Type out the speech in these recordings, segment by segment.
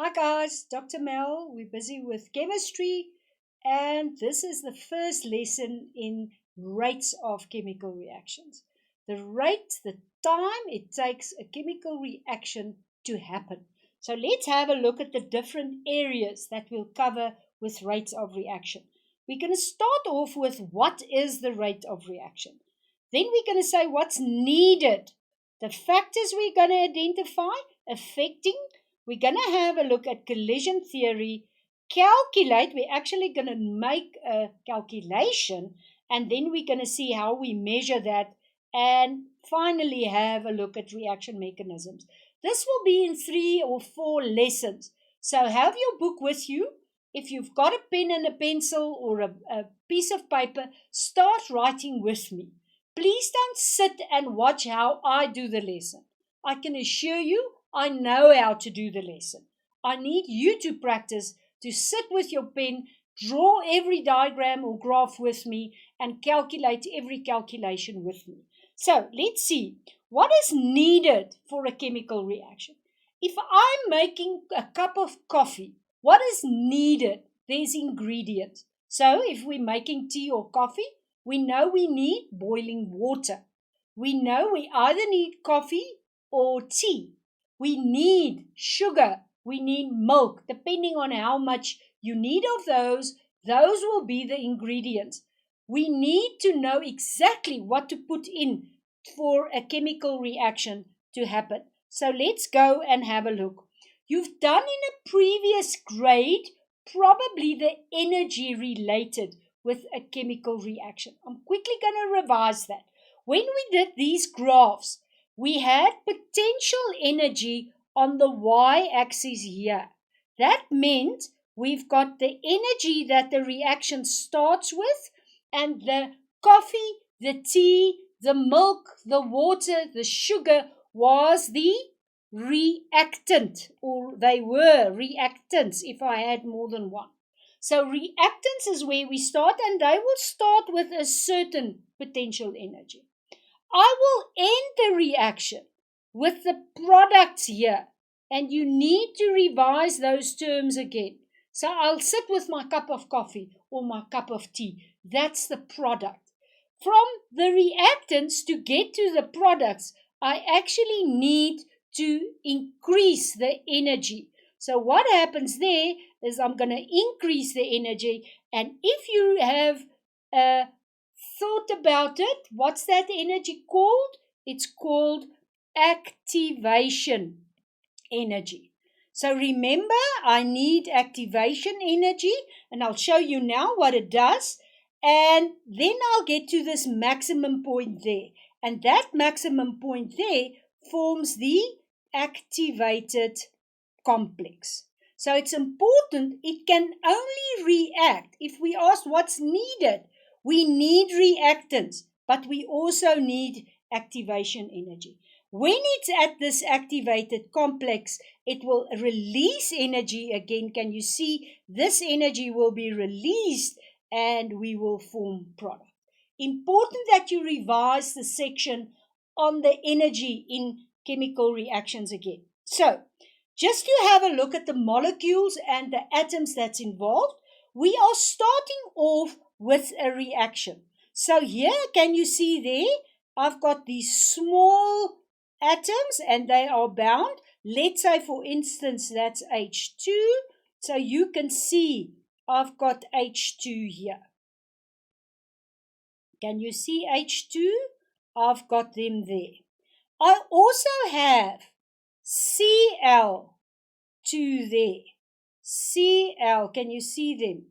Hi guys, Dr. Mel. We're busy with chemistry, and this is the first lesson in rates of chemical reactions. The rate, the time it takes a chemical reaction to happen. So let's have a look at the different areas that we'll cover with rates of reaction. We're going to start off with what is the rate of reaction. Then we're going to say what's needed, the factors we're going to identify affecting. We're going to have a look at collision theory, calculate. We're actually going to make a calculation, and then we're going to see how we measure that, and finally have a look at reaction mechanisms. This will be in 3 or 4 lessons. So have your book with you. If you've got a pen and a pencil or a piece of paper, start writing with me. Please don't sit and watch how I do the lesson. I can assure you, I know how to do the lesson. I need you to practice, to sit with your pen, draw every diagram or graph with me, and calculate every calculation with me. So let's see, what is needed for a chemical reaction? If I'm making a cup of coffee, what is needed? There's ingredients. So if we're making tea or coffee, we know we need boiling water. We know we either need coffee or tea. We need sugar. We need milk. Depending on how much you need of those will be the ingredients. We need to know exactly what to put in for a chemical reaction to happen. So let's go and have a look. You've done in a previous grade probably the energy related with a chemical reaction. I'm quickly going to revise that. When we did these graphs, we had potential energy on the y-axis here. That meant we've got the energy that the reaction starts with, and the coffee, the tea, the milk, the water, the sugar was the reactant, or they were reactants if I had more than one. So reactants is where we start, and they will start with a certain potential energy. I will end the reaction with the products here, and you need to revise those terms again. So I'll sit with my cup of coffee or my cup of tea. That's the product. From the reactants to get to the products, I actually need to increase the energy. So what happens there is I'm going to increase the energy, and if you have thought about it, what's that energy called? It's called activation energy. So remember, I need activation energy, and I'll show you now what it does, and then I'll get to this maximum point there, and that maximum point there forms the activated complex. So it's important, it can only react if we ask what's needed. We need reactants, but we also need activation energy. When it's at this activated complex, it will release energy again. Can you see? This energy will be released and we will form product. Important that you revise the section on the energy in chemical reactions again. So, just to have a look at the molecules and the atoms that's involved, we are starting off with a reaction. So here, can you see there? I've got these small atoms and they are bound. Let's say, for instance, that's H2. So you can see I've got H2 here. Can you see H2? I've got them there. I also have Cl2 there. Cl, can you see them?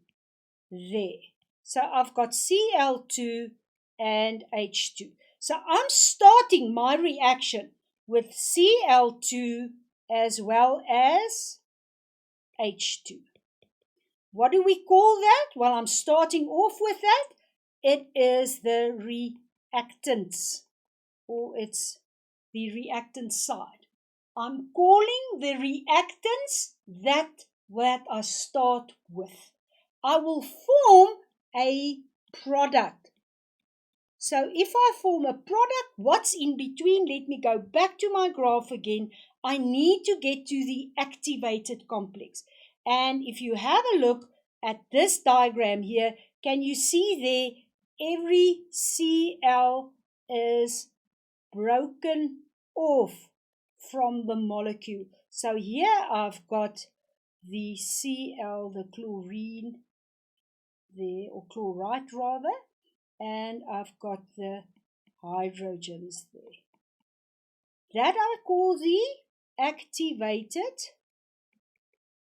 There. So I've got Cl2 and H2. So I'm starting my reaction with Cl2 as well as H2. What do we call that? Well, I'm starting off with that. It is the reactants, or it's the reactant side. I'm calling the reactants that I start with. I will form a product. So if I form a product, what's in between? Let me go back to my graph again. I need to get to the activated complex. And if you have a look at this diagram here, can you see there every Cl is broken off from the molecule. So here I've got the Cl, the chlorine there, or chloride rather, and I've got the hydrogens there. That I call the activated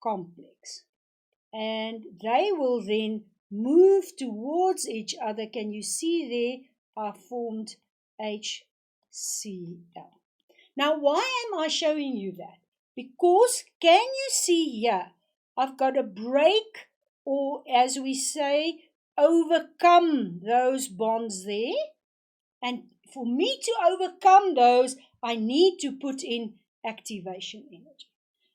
complex. And they will then move towards each other. Can you see there I formed HCl. Now why am I showing you that? Because can you see here I've got to break, or as we say, overcome those bonds there. And for me to overcome those, I need to put in activation energy.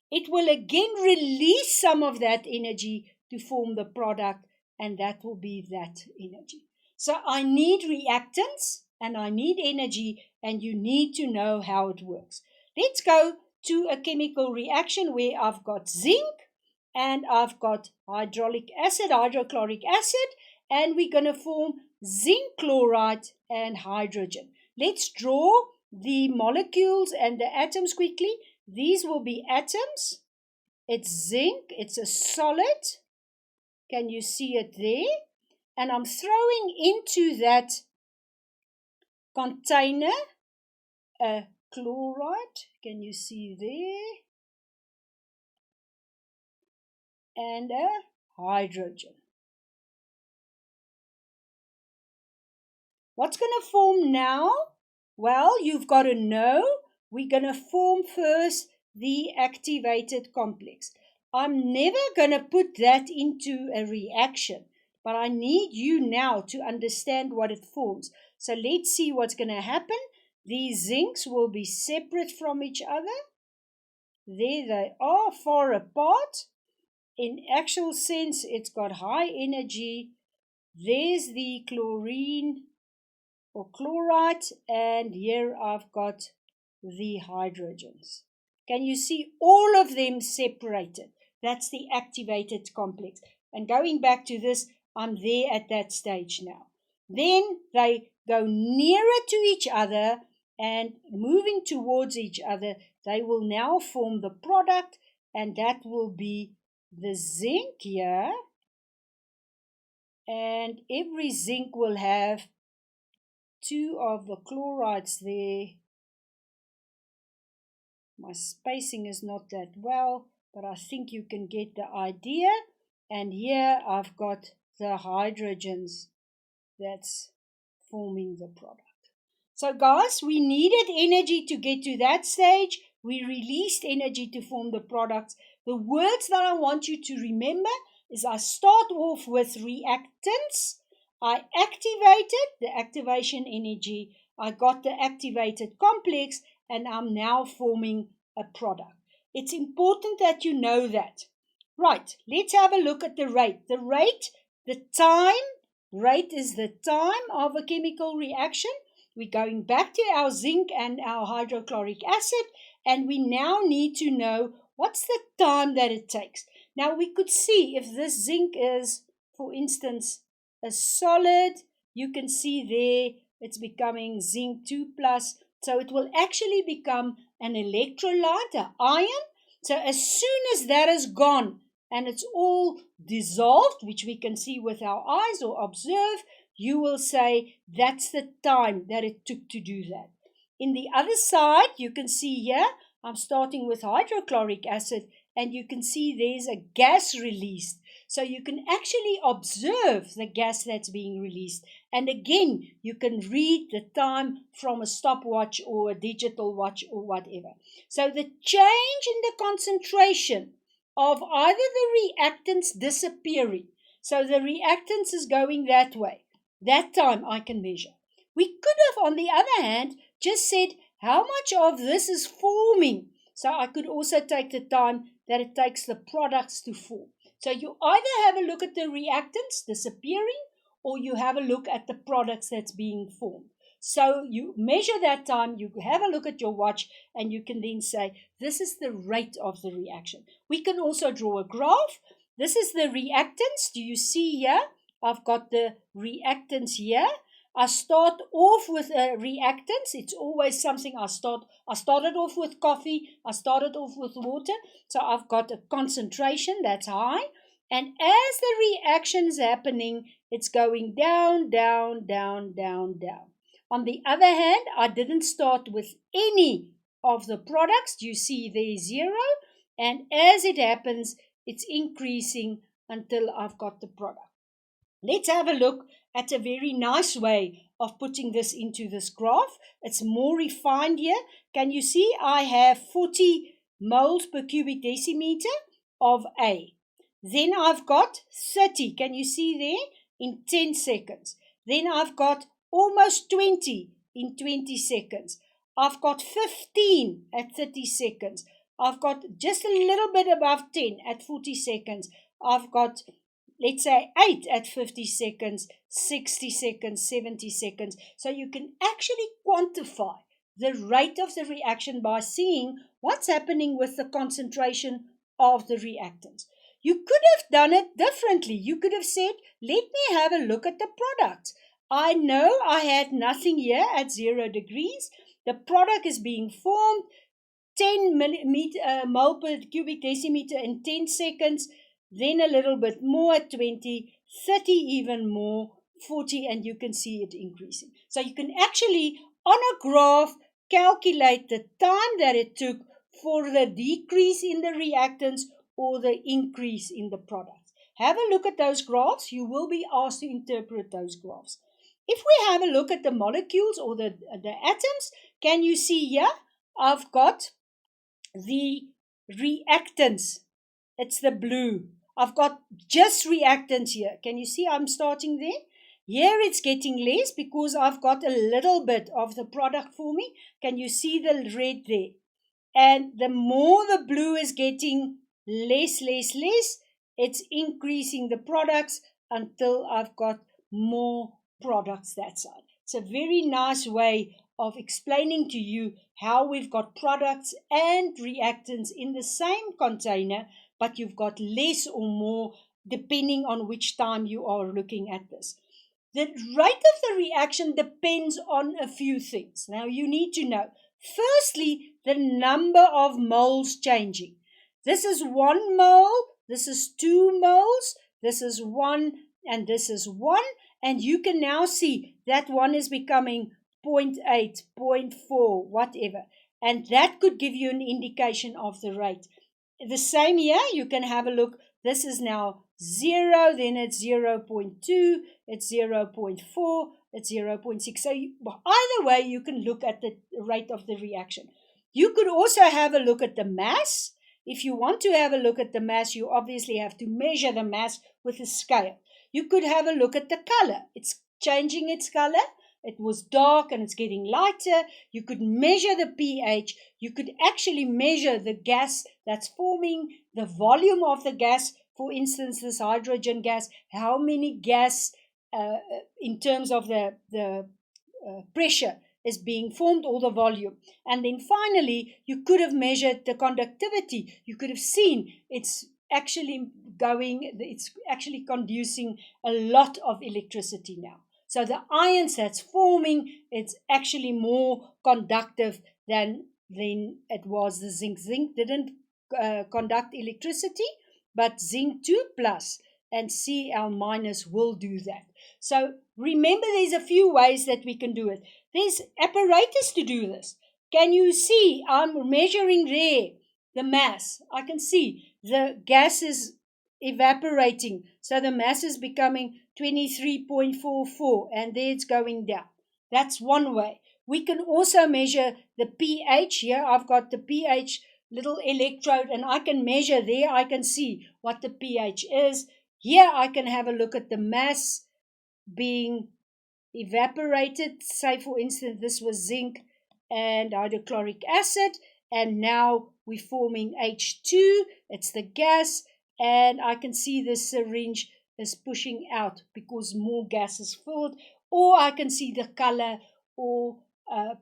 It will again release some of that energy to form the product, and that will be that energy. So I need reactants and I need energy, and you need to know how it works. Let's go to a chemical reaction where I've got zinc and I've got hydrochloric acid, and we're going to form zinc chloride and hydrogen. Let's draw the molecules and the atoms quickly. These will be atoms. It's zinc. It's a solid. Can you see it there? And I'm throwing into that container a chloride. Can you see there? And a hydrogen. What's going to form now? Well, you've got to know we're going to form first the activated complex. I'm never going to put that into a reaction, but I need you now to understand what it forms. So let's see what's going to happen. These zincs will be separate from each other. There they are, far apart. In actual sense, it's got high energy. There's the chlorine or chloride, and here I've got the hydrogens. Can you see all of them separated? That's the activated complex. And going back to this, I'm there at that stage now. Then they go nearer to each other and moving towards each other, they will now form the product, and that will be the zinc here. And every zinc will have two of the chlorides there. My spacing is not that well, but I think you can get the idea. And here I've got the hydrogens that's forming the product. So guys, we needed energy to get to that stage. We released energy to form the products. The words that I want you to remember is I start off with reactants. I activated the activation energy. I got the activated complex, and I'm now forming a product. It's important that you know that. Right, let's have a look at the rate. The rate, the time, rate is the time of a chemical reaction. We're going back to our zinc and our hydrochloric acid, and we now need to know what's the time that it takes. Now we could see if this zinc is, for instance, a solid, you can see there it's becoming zinc 2+, so it will actually become an electrolyte, an ion. So as soon as that is gone and it's all dissolved, which we can see with our eyes or observe, you will say that's the time that it took to do that. In the other side, you can see here, I'm starting with hydrochloric acid, and you can see there's a gas released. So you can actually observe the gas that's being released. And again, you can read the time from a stopwatch or a digital watch or whatever. So the change in the concentration of either the reactants disappearing, so the reactants is going that way, that time I can measure. We could have, on the other hand, just said how much of this is forming. So I could also take the time that it takes the products to form. So you either have a look at the reactants disappearing, or you have a look at the products that's being formed. So you measure that time, you have a look at your watch, and you can then say, this is the rate of the reaction. We can also draw a graph. This is the reactants. Do you see here? I've got the reactants here. I start off with reactants. It's always something I started off with coffee. I started off with water. So I've got a concentration that's high. And as the reaction is happening, it's going down, down, down, down, down. On the other hand, I didn't start with any of the products. You see there 0. And as it happens, it's increasing until I've got the product. Let's have a look at a very nice way of putting this into this graph. It's more refined here. Can you see I have 40 moles per cubic decimeter of A. Then I've got 30, can you see there, in 10 seconds. Then I've got almost 20 in 20 seconds. I've got 15 at 30 seconds. I've got just a little bit above 10 at 40 seconds. I've got, let's say, 8 at 50 seconds, 60 seconds, 70 seconds. So you can actually quantify the rate of the reaction by seeing what's happening with the concentration of the reactants. You could have done it differently. You could have said, let me have a look at the product. I know I had nothing here at 0 degrees. The product is being formed, 10 mole per cubic decimeter in 10 seconds, then a little bit more at 20, 30 even more, 40, and you can see it increasing. So you can actually, on a graph, calculate the time that it took for the decrease in the reactants or the increase in the products. Have a look at those graphs. You will be asked to interpret those graphs. If we have a look at the molecules or the atoms, can you see here? I've got the reactants. It's the blue. I've got just reactants here. Can you see I'm starting there? Here it's getting less because I've got a little bit of the product for me. Can you see the red there? And the more the blue is getting less, it's increasing the products until I've got more products that side. It's a very nice way of explaining to you how we've got products and reactants in the same container, but you've got less or more depending on which time you are looking at this. The rate of the reaction depends on a few things. Now you need to know. Firstly, the number of moles changing. This is 1 mole, this is 2 moles, this is 1, and this is 1. And you can now see that 1 is becoming 0.8, 0.4, whatever. And that could give you an indication of the rate. The same here, you can have a look. This is now 0, then it's 0.2, it's 0.4, it's 0.6. So either way, you can look at the rate of the reaction. You could also have a look at the mass. If you want to have a look at the mass, you obviously have to measure the mass with a scale. You could have a look at the color. It's changing its color. It was dark and it's getting lighter. You could measure the pH. You could actually measure the gas that's forming, the volume of the gas. For instance, this hydrogen gas, how many gas in terms of the pressure is being formed, or the volume. And then finally, you could have measured the conductivity. You could have seen it's actually conducing a lot of electricity now. So the ions that's forming, it's actually more conductive than it was the zinc. Zinc didn't conduct electricity, but zinc 2 plus and Cl minus will do that. So remember, there's a few ways that we can do it. There's apparatus to do this. Can you see I'm measuring there the mass? I can see the gas is evaporating. So the mass is becoming 23.44 and there it's going down. That's one way. We can also measure the pH. Here I've got the pH little electrode and I can measure there. I can see what the pH is. Here I can have a look at the mass being evaporated. Say for instance this was zinc and hydrochloric acid, and now we're forming H2. It's the gas, and I can see the syringe is pushing out because more gas is filled, or I can see the color or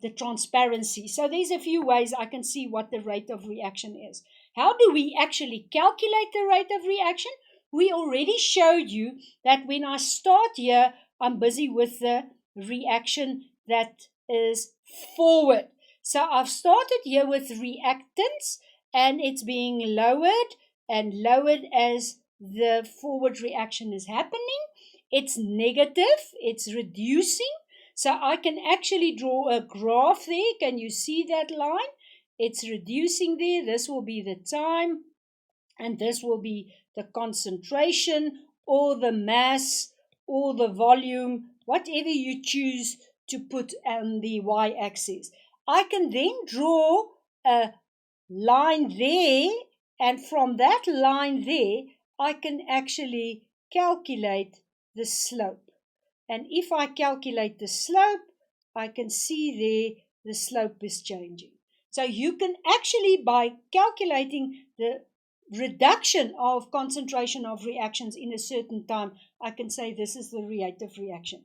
the transparency. So there's a few ways I can see what the rate of reaction is. How do we actually calculate the rate of reaction? We already showed you that when I start here, I'm busy with the reaction that is forward. So I've started here with reactants, and it's being lowered and lowered as the forward reaction is happening. It's negative, it's reducing. So I can actually draw a graph there. Can you see that line? It's reducing there. This will be the time, and this will be the concentration or the mass or the volume, whatever you choose to put on the y-axis. I can then draw a line there, and from that line there, I can actually calculate the slope. And if I calculate the slope, I can see there the slope is changing. So you can actually, by calculating the reduction of concentration of reactions in a certain time, I can say this is the rate of reaction.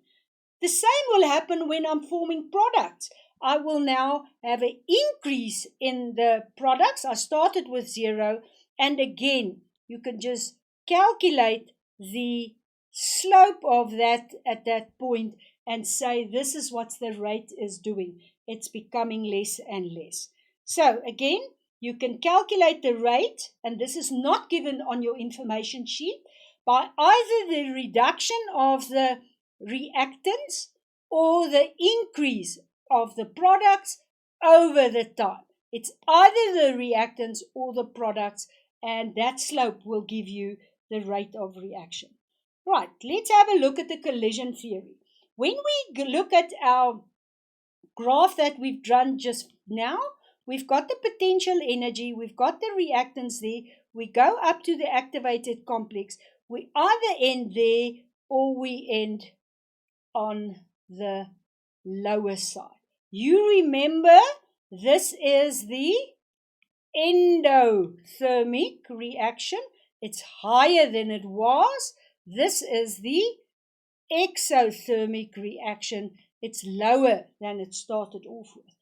The same will happen when I'm forming products. I will now have an increase in the products. I started with 0, and again, you can just calculate the slope of that at that point and say this is what the rate is doing. It's becoming less and less. So again, you can calculate the rate, and this is not given on your information sheet, by either the reduction of the reactants or the increase of the products over the time. It's either the reactants or the products, and that slope will give you the rate of reaction. Right, let's have a look at the collision theory. When we look at our graph that we've drawn just now, we've got the potential energy, we've got the reactants there, we go up to the activated complex, we either end there or we end on the lower side. You remember, this is the endothermic reaction. It's higher than it was. This is the exothermic reaction. It's lower than it started off with.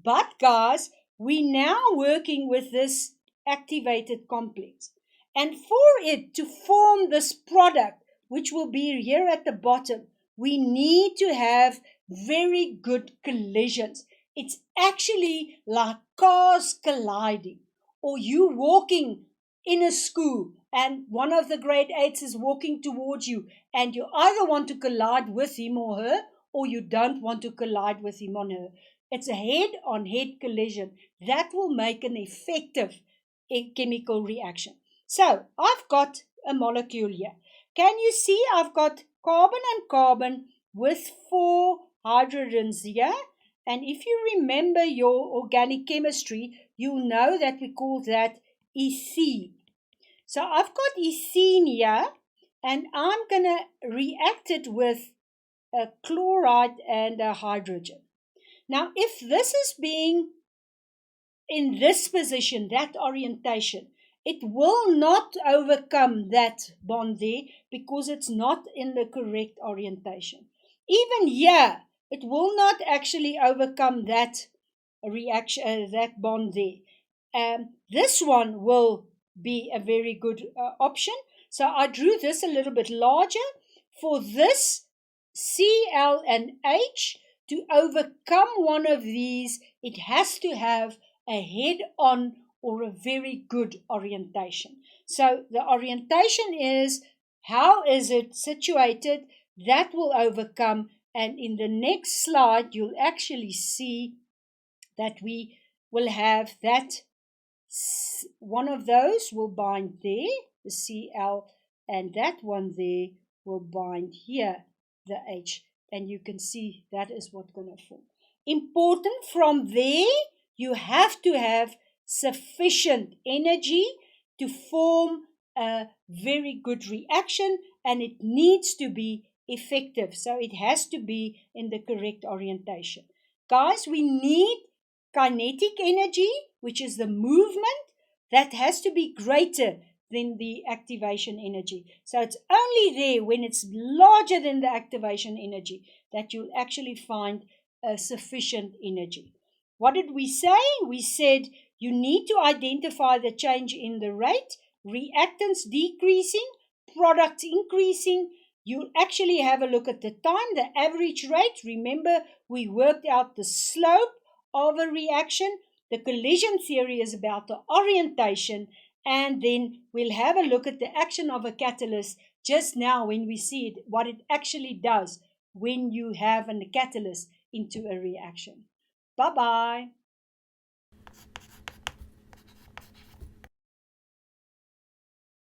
But guys, we're now working with this activated complex. And for it to form this product, which will be here at the bottom, we need to have very good collisions. It's actually like cars colliding, or you walking in a school and one of the grade 8s is walking towards you, and you either want to collide with him or her, or you don't want to collide with him or her. It's a head-on-head collision that will make an effective chemical reaction. So I've got a molecule here. Can you see I've got carbon and carbon with 4 hydrogens here? And if you remember your organic chemistry, you'll know that we call that ethene. So I've got ethene here, and I'm going to react it with a chloride and a hydrogen. Now, if this is being in this position, that orientation, it will not overcome that bond there because it's not in the correct orientation. Even here, it will not actually overcome that reaction, that bond there. This one will be a very good option. So I drew this a little bit larger. For this Cl and H to overcome one of these, it has to have a head-on or a very good orientation. So the orientation is, how is it situated? That will overcome, and in the next slide you'll actually see that we will have that one of those will bind there, the Cl, and that one there will bind here, the H, and you can see that is what's going to form. Important, from there you have to have sufficient energy to form a very good reaction, and it needs to be effective, so it has to be in the correct orientation. Guys, we need kinetic energy, which is the movement, that has to be greater than the activation energy. So it's only there when it's larger than the activation energy that you'll actually find a sufficient energy. What did we say? We said you need to identify the change in the rate, reactants decreasing, products increasing. You actually have a look at the time, the average rate. Remember, we worked out the slope of a reaction. The collision theory is about the orientation, and then we'll have a look at the action of a catalyst just now when we see it, what it actually does when you have a catalyst into a reaction. Bye-bye.